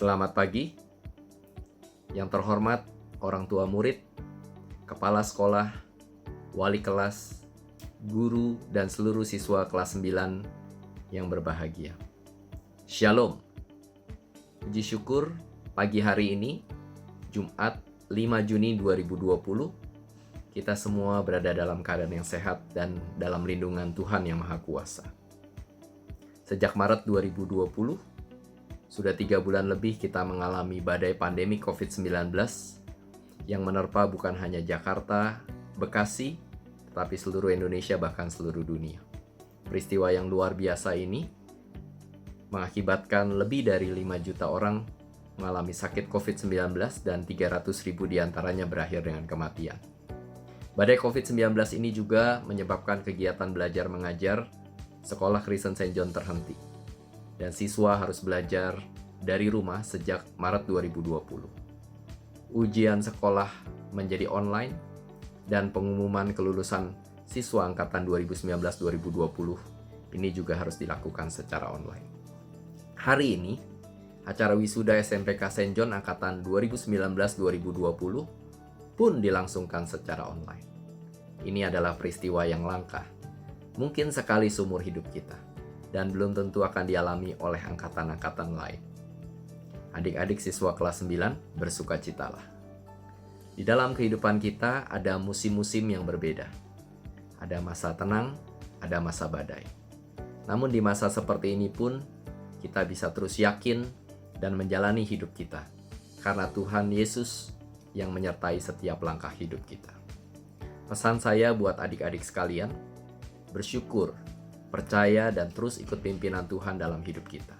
Selamat pagi, yang terhormat orang tua murid, kepala sekolah, wali kelas, guru, dan seluruh siswa kelas 9 yang berbahagia. Shalom. Puji syukur pagi hari ini, Jumat 5 Juni 2020, kita semua berada dalam keadaan yang sehat dan dalam lindungan Tuhan yang Maha Kuasa. Sejak Maret 2020, sudah 3 bulan lebih kita mengalami badai pandemi COVID-19 yang menerpa bukan hanya Jakarta, Bekasi, tetapi seluruh Indonesia bahkan seluruh dunia. Peristiwa yang luar biasa ini mengakibatkan lebih dari 5 juta orang mengalami sakit COVID-19 dan 300.000 diantaranya berakhir dengan kematian. Badai COVID-19 ini juga menyebabkan kegiatan belajar mengajar Sekolah Kristen St. John terhenti. Dan siswa harus belajar dari rumah sejak Maret 2020. Ujian sekolah menjadi online dan pengumuman kelulusan siswa angkatan 2019-2020 ini juga harus dilakukan secara online. Hari ini, acara wisuda SMPK St. John angkatan 2019-2020 pun dilangsungkan secara online. Ini adalah peristiwa yang langka, mungkin sekali seumur hidup kita, dan belum tentu akan dialami oleh angkatan-angkatan lain. Adik-adik siswa kelas 9, bersukacitalah. Di dalam kehidupan kita ada musim-musim yang berbeda. Ada masa tenang, ada masa badai. Namun di masa seperti ini pun, kita bisa terus yakin dan menjalani hidup kita, karena Tuhan Yesus yang menyertai setiap langkah hidup kita. Pesan saya buat adik-adik sekalian, bersyukur, percaya, dan terus ikut pimpinan Tuhan dalam hidup kita.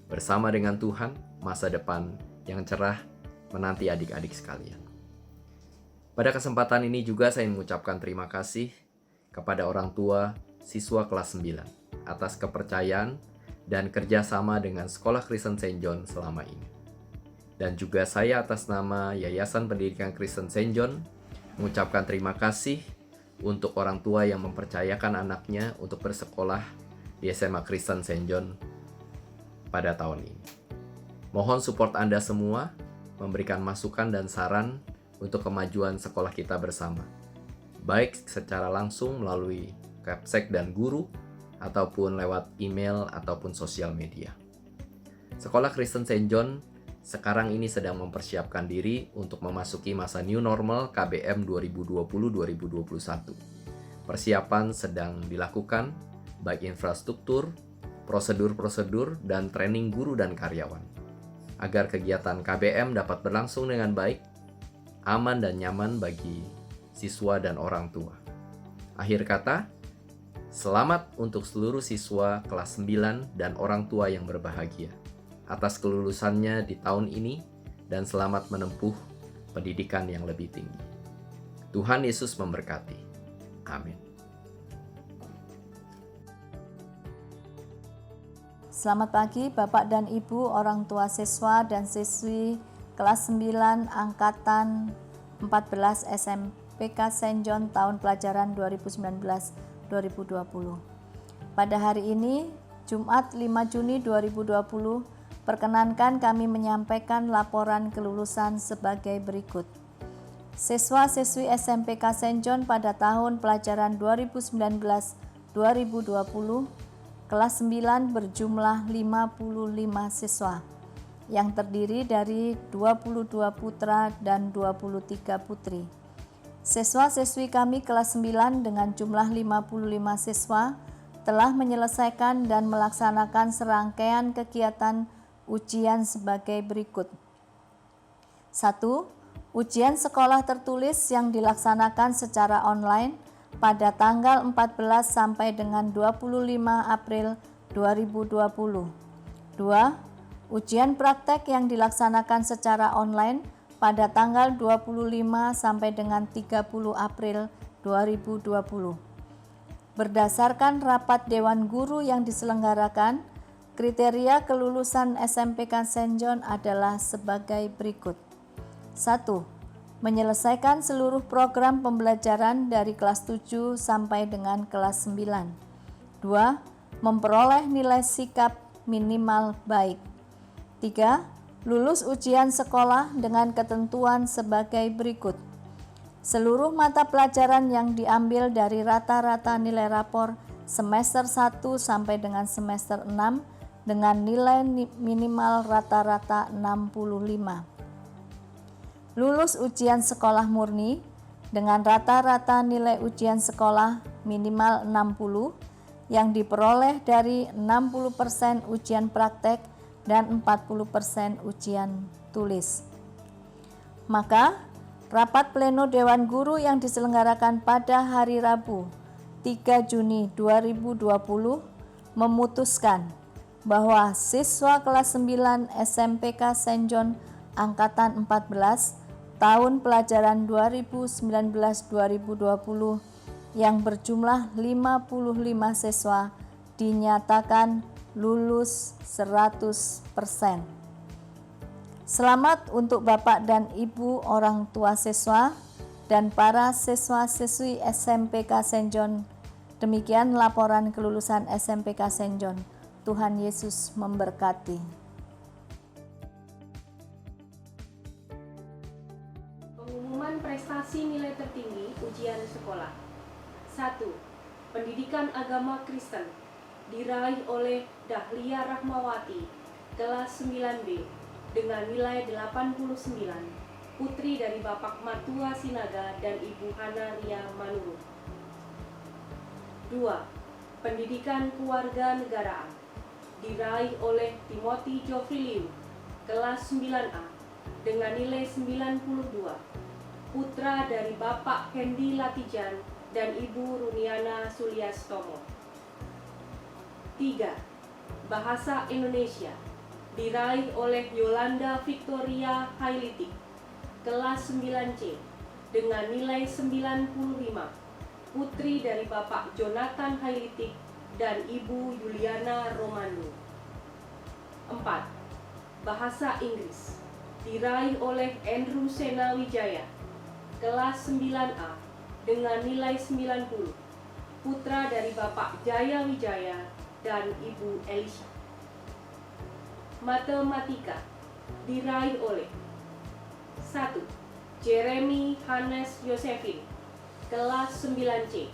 Bersama dengan Tuhan, masa depan yang cerah menanti adik-adik sekalian. Pada kesempatan ini juga saya mengucapkan terima kasih kepada orang tua siswa kelas 9 atas kepercayaan dan kerjasama dengan Sekolah Kristen St. John selama ini. Dan juga saya atas nama Yayasan Pendidikan Kristen St. John mengucapkan terima kasih untuk orang tua yang mempercayakan anaknya untuk bersekolah di SMA Kristen St. John pada tahun ini. Mohon support Anda semua memberikan masukan dan saran untuk kemajuan sekolah kita bersama, baik secara langsung melalui Kapsek dan guru, ataupun lewat email ataupun sosial media. Sekolah Kristen St. John sekarang ini sedang mempersiapkan diri untuk memasuki masa new normal KBM 2020-2021. Persiapan sedang dilakukan, baik infrastruktur, prosedur-prosedur, dan training guru dan karyawan, agar kegiatan KBM dapat berlangsung dengan baik, aman dan nyaman bagi siswa dan orang tua. Akhir kata, selamat untuk seluruh siswa kelas 9 dan orang tua yang berbahagia atas kelulusannya di tahun ini, dan selamat menempuh pendidikan yang lebih tinggi. Tuhan Yesus memberkati. Amin. Selamat pagi Bapak dan Ibu orang tua siswa dan siswi kelas 9 angkatan 14 SMPK St. John tahun pelajaran 2019-2020. Pada hari ini, Jumat 5 Juni 2020, perkenankan kami menyampaikan laporan kelulusan sebagai berikut. Siswa-siswi SMPK St. John pada tahun pelajaran 2019-2020, kelas 9 berjumlah 55 siswa, yang terdiri dari 22 putra dan 23 putri. Siswa-siswi kami kelas 9 dengan jumlah 55 siswa telah menyelesaikan dan melaksanakan serangkaian kegiatan ujian sebagai berikut. 1. Ujian sekolah tertulis yang dilaksanakan secara online pada tanggal 14 sampai dengan 25 April 2020. 2. Ujian praktek yang dilaksanakan secara online pada tanggal 25 sampai dengan 30 April 2020. Berdasarkan rapat Dewan Guru yang diselenggarakan, kriteria kelulusan SMPK St. John adalah sebagai berikut. 1. Menyelesaikan seluruh program pembelajaran dari kelas 7 sampai dengan kelas 9. 2. Memperoleh nilai sikap minimal baik. 3. Lulus ujian sekolah dengan ketentuan sebagai berikut. Seluruh mata pelajaran yang diambil dari rata-rata nilai rapor semester 1 sampai dengan semester 6 dengan nilai minimal rata-rata 65. Lulus ujian sekolah murni dengan rata-rata nilai ujian sekolah minimal 60 yang diperoleh dari 60% ujian praktek dan 40% ujian tulis. Maka, rapat pleno Dewan Guru yang diselenggarakan pada hari Rabu 3 Juni 2020 memutuskan bahwa siswa kelas 9 SMPK St. John Angkatan 14 tahun pelajaran 2019-2020 yang berjumlah 55 siswa dinyatakan lulus 100%. Selamat untuk Bapak dan Ibu orang tua siswa dan para siswa-siswi SMPK St. John. Demikian laporan kelulusan SMPK St. John. Tuhan Yesus memberkati. Pengumuman prestasi nilai tertinggi ujian sekolah. 1. Pendidikan agama Kristen diraih oleh Dahlia Rahmawati, kelas 9B, dengan nilai 89, putri dari Bapak Matua Sinaga dan Ibu Hana Ria Manurut. 2. Pendidikan keluarga negaraan diraih oleh Timothy Geoffrey Liu, kelas 9A, dengan nilai 92, putra dari Bapak Hendy Latijan dan Ibu Runiana Suliastomo. 3. Bahasa Indonesia diraih oleh Yolanda Victoria Hailitik, kelas 9C, dengan nilai 95, putri dari Bapak Jonathan Hailitik dan Ibu Juliana Romano. 4. Bahasa Inggris diraih oleh Andrew Sena Wijaya, kelas 9A, dengan nilai 90, putra dari Bapak Jaya Wijaya dan Ibu Elisha. Matematika diraih oleh 1. Jeremy Hannes Yosefin, kelas 9C,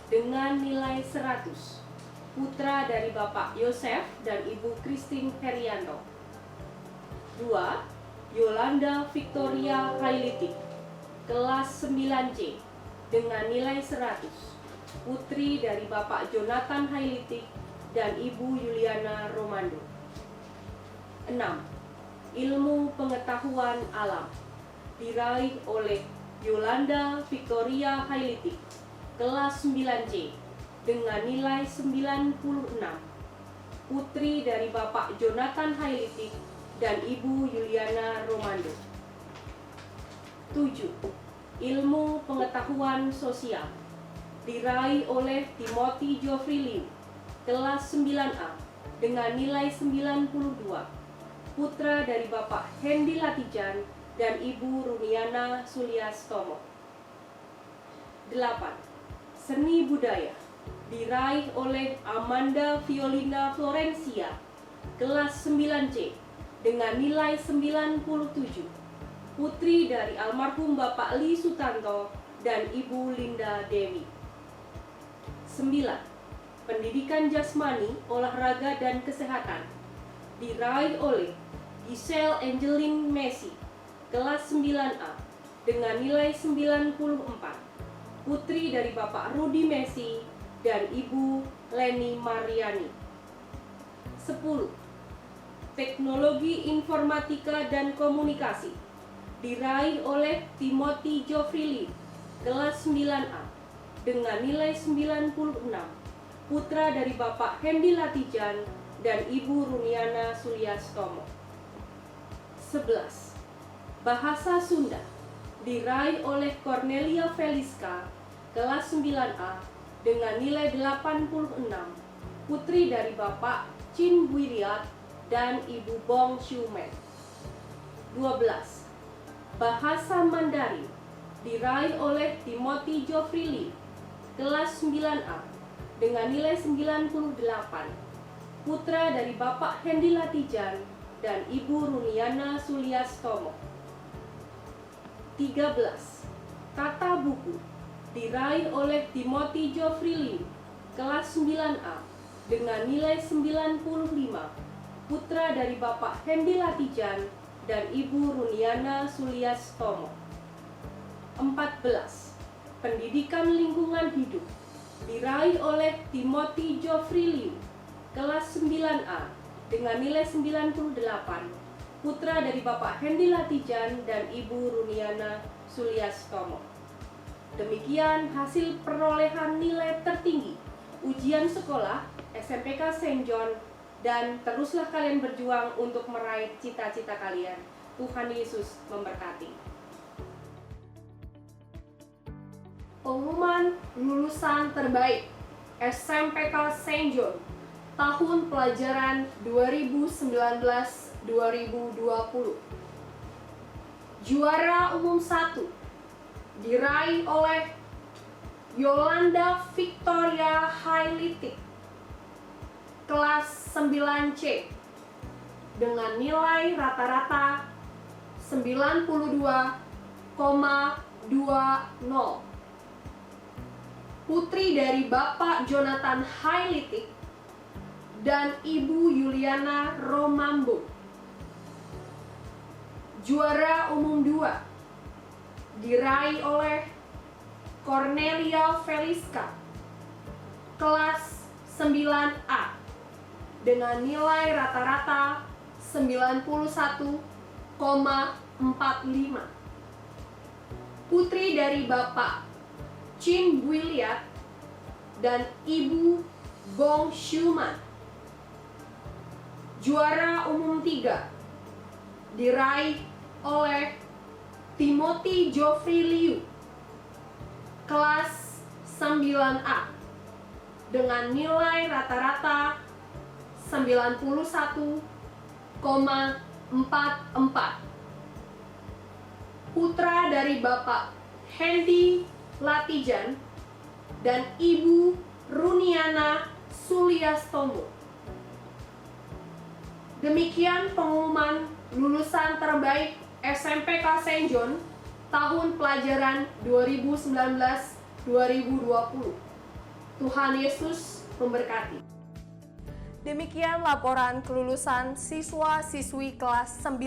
dengan nilai 100, putra dari Bapak Yosef dan Ibu Christine Herianto. 2. Yolanda Victoria Hailitik, kelas 9C, dengan nilai 100, putri dari Bapak Jonathan Hailitik dan Ibu Juliana Romando. 6. Ilmu pengetahuan alam diraih oleh Yolanda Victoria Hailitik, kelas 9C, dengan nilai 96, putri dari Bapak Jonathan Hailitik dan Ibu Juliana Romando. 7. Ilmu pengetahuan sosial diraih oleh Timothy Geoffrey Liu, kelas 9A, dengan nilai 92, putra dari Bapak Hendy Latijan dan Ibu Runiana Suliastomo. 8. Seni budaya diraih oleh Amanda Violina Florencia, kelas 9C, dengan nilai 97, putri dari almarhum Bapak Li Sutanto dan Ibu Linda Dewi. 9. Pendidikan jasmani, olahraga, dan kesehatan diraih oleh Giselle Angeline Messi, kelas 9A, dengan nilai 94, putri dari Bapak Rudi Messi dan Ibu Leni Mariani. 10. Teknologi informatika dan komunikasi diraih oleh Timothy Geoffrey Liu, kelas 9A, dengan nilai 96, putra dari Bapak Hendy Latijan dan Ibu Runiana Suliastomo. 11. Bahasa Sunda diraih oleh Cornelia Feliska, kelas 9A, dengan nilai 86, putri dari Bapak Chin Wiriat dan Ibu Bong Xiumen. 12. Bahasa Mandarin diraih oleh Timothy Geoffrey Liu, kelas 9A, dengan nilai 98, putra dari Bapak Hendy Latijan dan Ibu Runiana Suliastomo. 13. Kata buku diraih oleh Timothy Jofriliu, kelas 9A, dengan nilai 95, putra dari Bapak Hendy Latijan dan Ibu Runiana Suliastomo. 14. Pendidikan lingkungan hidup diraih oleh Timothy Jofriliu, kelas 9A, dengan nilai 98, putra dari Bapak Hendy Latijan dan Ibu Runiana Suliastomo. Demikian hasil perolehan nilai tertinggi ujian sekolah SMPK St. John, dan teruslah kalian berjuang untuk meraih cita-cita kalian. Tuhan Yesus memberkati. Pengumuman lulusan terbaik SMPK St. John tahun pelajaran 2019-2020. Juara umum 1 diraih oleh Yolanda Victoria Hailitik, kelas 9C, dengan nilai rata-rata 92,20. Putri dari Bapak Jonathan Hailitik dan Ibu Yuliana Romambo. Juara umum 2 diraih oleh Cornelia Feliska, kelas 9A, dengan nilai rata-rata 91,45. Putri dari Bapak Chin Builiat dan Ibu Gong Shuman. Juara umum 3 diraih oleh Timothy Jofriliu, kelas 9A, dengan nilai rata-rata 91,44. Putra dari Bapak Hendy Latijan dan Ibu Runiana Suliastomo. Demikian pengumuman lulusan terbaik SMPK St. John tahun pelajaran 2019-2020. Tuhan Yesus memberkati. Demikian laporan kelulusan siswa-siswi kelas 9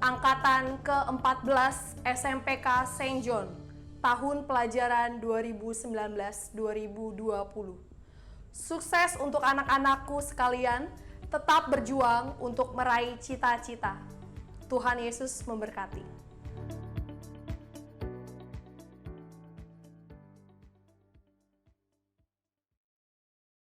angkatan ke-14 SMPK St. John tahun pelajaran 2019-2020. Sukses untuk anak-anakku sekalian, tetap berjuang untuk meraih cita-cita. Tuhan Yesus memberkati.